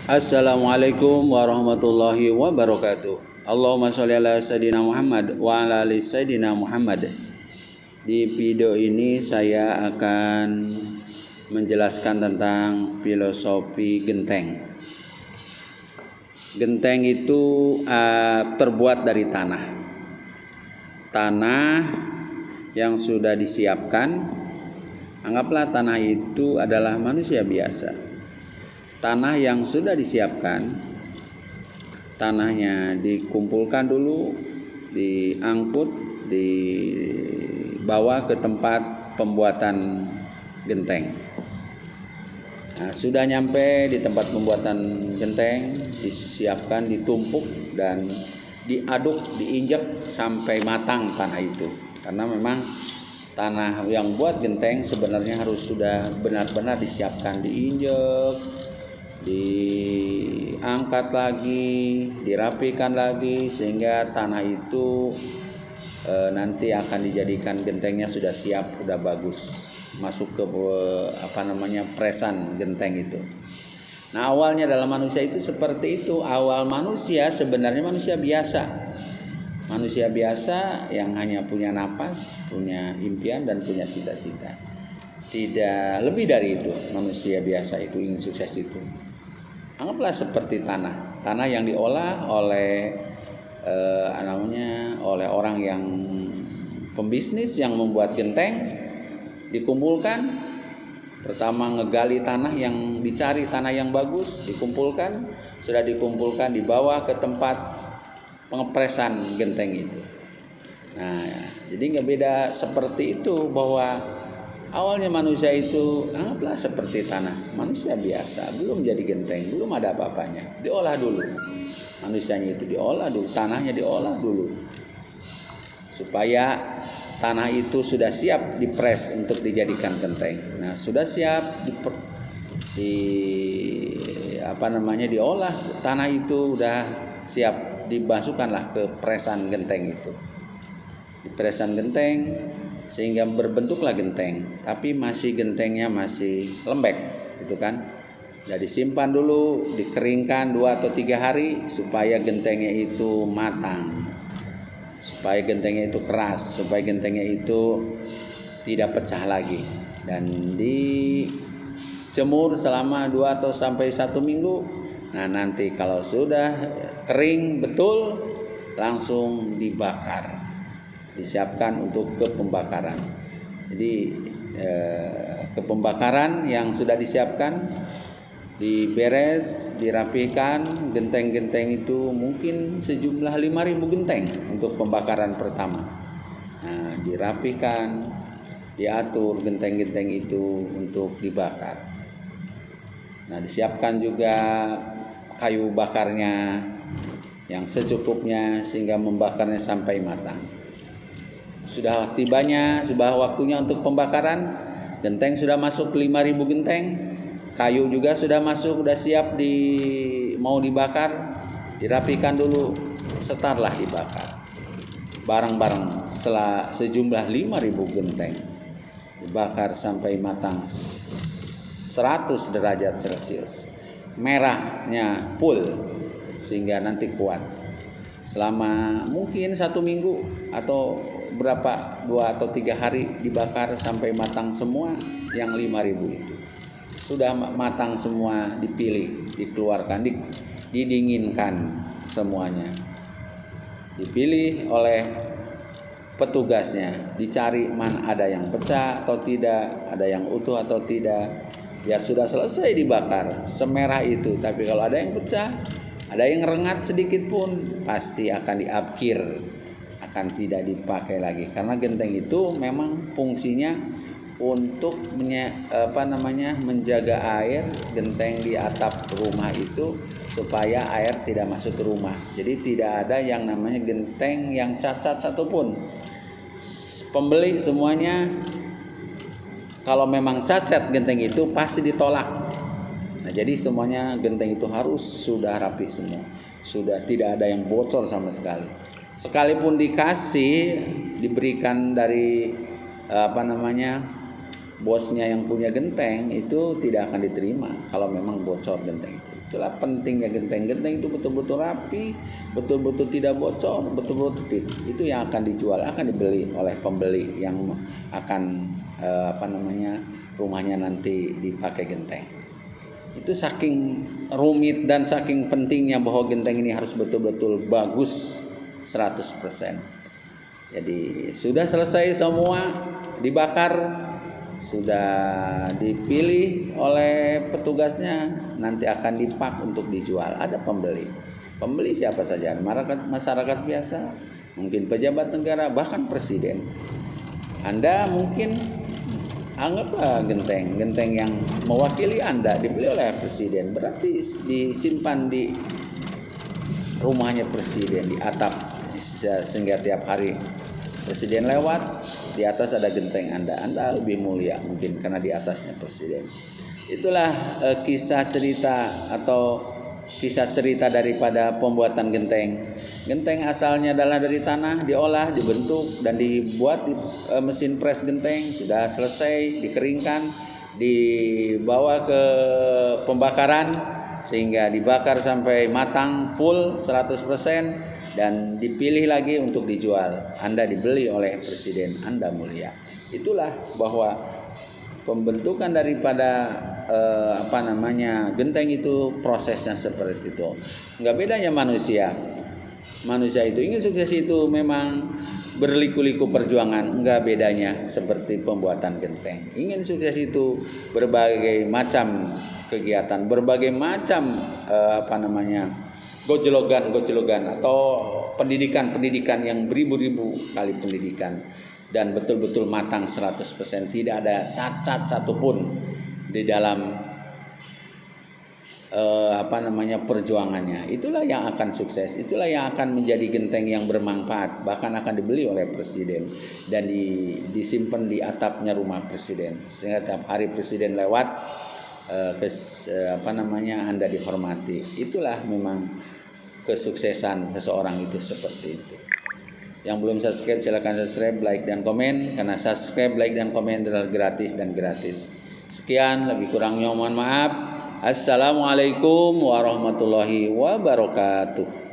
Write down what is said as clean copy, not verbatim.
Assalamualaikum warahmatullahi wabarakatuh. Allahumma sholli ala sayyidina Muhammad wa ala ali sayyidina Muhammad. Di video ini saya akan menjelaskan tentang filosofi genteng. Genteng itu terbuat dari tanah. Tanah yang sudah disiapkan. Anggaplah tanah itu adalah manusia biasa. Tanah yang sudah disiapkan, tanahnya dikumpulkan dulu, diangkut, dibawa ke tempat pembuatan genteng. Nah, sudah nyampe di tempat pembuatan genteng, disiapkan, ditumpuk dan diaduk, diinjak sampai matang tanah itu. Karena memang tanah yang buat genteng sebenarnya harus sudah benar-benar disiapkan, diinjak, diangkat lagi, dirapikan lagi sehingga tanah itu nanti akan dijadikan gentengnya sudah siap, sudah bagus masuk ke presan genteng itu. Nah, awalnya dalam manusia itu seperti itu. Awal manusia sebenarnya manusia biasa. Manusia biasa yang hanya punya napas, punya impian dan punya cita-cita. Tidak lebih dari itu. Manusia biasa itu ingin sukses itu. Anggaplah seperti tanah yang diolah oleh oleh orang yang pembisnis yang membuat genteng, dikumpulkan. Pertama ngegali tanah yang dicari, tanah yang bagus, dikumpulkan. Sudah dikumpulkan, dibawa ke tempat pengepresan genteng itu. Nah, jadi nggak beda seperti itu, bahwa awalnya manusia itu anggaplah seperti tanah, manusia biasa, belum jadi genteng, belum ada apa-apanya. Diolah dulu, manusianya itu diolah dulu, tanahnya diolah dulu, supaya tanah itu sudah siap dipres untuk dijadikan genteng. Nah, sudah siap diolah, tanah itu udah siap, dimasukkanlah ke presan genteng itu. Di presan genteng sehingga berbentuklah genteng, tapi gentengnya masih lembek, gitu kan. Jadi disimpan dulu, dikeringkan 2 atau 3 hari supaya gentengnya itu matang, supaya gentengnya itu keras, supaya gentengnya itu tidak pecah lagi, dan dijemur selama 2 atau sampai 1 minggu. Nah, nanti kalau sudah kering betul, langsung dibakar, disiapkan untuk ke pembakaran. Jadi ke pembakaran yang sudah disiapkan, diberes, dirapikan. Genteng-genteng itu mungkin sejumlah 5.000 genteng untuk pembakaran pertama. Nah, dirapikan, diatur genteng-genteng itu untuk dibakar. Nah, disiapkan juga kayu bakarnya yang secukupnya sehingga membakarnya sampai matang. Sudah waktunya untuk pembakaran. Genteng sudah masuk 5.000 genteng. Kayu juga sudah masuk, sudah siap mau dibakar. Dirapikan dulu, setarlah dibakar. Bareng-bareng sejumlah 5.000 genteng. Dibakar sampai matang 100 derajat Celcius. Merahnya full sehingga nanti kuat. Selama mungkin 1 minggu atau 2 atau 3 hari dibakar sampai matang semua yang 5.000 itu. Sudah matang semua, dipilih, dikeluarkan, didinginkan semuanya. Dipilih oleh petugasnya, dicari mana ada yang pecah atau tidak, ada yang utuh atau tidak. Biar sudah selesai dibakar semerah itu. Tapi kalau ada yang pecah, ada yang rengat sedikit pun, pasti akan diabkir, akan tidak dipakai lagi. Karena genteng itu memang fungsinya untuk menjaga air. Genteng di atap rumah itu supaya air tidak masuk ke rumah. Jadi tidak ada yang namanya genteng yang cacat satupun. Pembeli semuanya kalau memang cacat genteng itu pasti ditolak. Nah, jadi semuanya genteng itu harus sudah rapi semua, sudah tidak ada yang bocor sama sekali. Sekalipun diberikan dari bosnya yang punya genteng itu tidak akan diterima kalau memang bocor genteng itu. Itulah pentingnya genteng. Genteng itu betul-betul rapi, betul-betul tidak bocor, betul-betul fit. Itu yang akan dijual, akan dibeli oleh pembeli yang akan rumahnya nanti dipakai genteng. Itu saking rumit dan saking pentingnya bahwa genteng ini harus betul-betul bagus 100%. Jadi sudah selesai semua dibakar, sudah dipilih oleh petugasnya, nanti akan dipak untuk dijual. Ada pembeli. Pembeli siapa saja? Masyarakat biasa, mungkin pejabat negara, bahkan presiden. Anda mungkin anggaplah genteng yang mewakili Anda dibeli oleh presiden, berarti disimpan di rumahnya presiden, di atap, sehingga tiap hari presiden lewat, di atas ada genteng Anda lebih mulia mungkin karena di atasnya presiden. Itulah kisah cerita daripada pembuatan genteng. Genteng asalnya adalah dari tanah, diolah, dibentuk dan dibuat di mesin pres genteng. Sudah selesai, dikeringkan, dibawa ke pembakaran sehingga dibakar sampai matang full 100% dan dipilih lagi untuk dijual. Anda dibeli oleh presiden, Anda mulia. Itulah bahwa pembentukan daripada genteng itu prosesnya seperti itu. Enggak bedanya manusia. Manusia itu ingin sukses itu memang berliku-liku perjuangan, enggak bedanya seperti pembuatan genteng. Ingin sukses itu berbagai macam kegiatan, berbagai macam gojlogan atau pendidikan yang beribu-ribu kali pendidikan dan betul-betul matang 100%, tidak ada cacat satupun di dalam perjuangannya. Itulah yang akan sukses, itulah yang akan menjadi genteng yang bermanfaat, bahkan akan dibeli oleh presiden dan disimpan di atapnya rumah presiden sehingga tiap hari presiden lewat Anda dihormati. Itulah memang kesuksesan seseorang itu seperti itu. Yang belum subscribe silakan subscribe, like dan komen, karena subscribe, like dan komen adalah gratis. Sekian, lebih kurangnya mohon maaf. Assalamualaikum warahmatullahi wabarakatuh.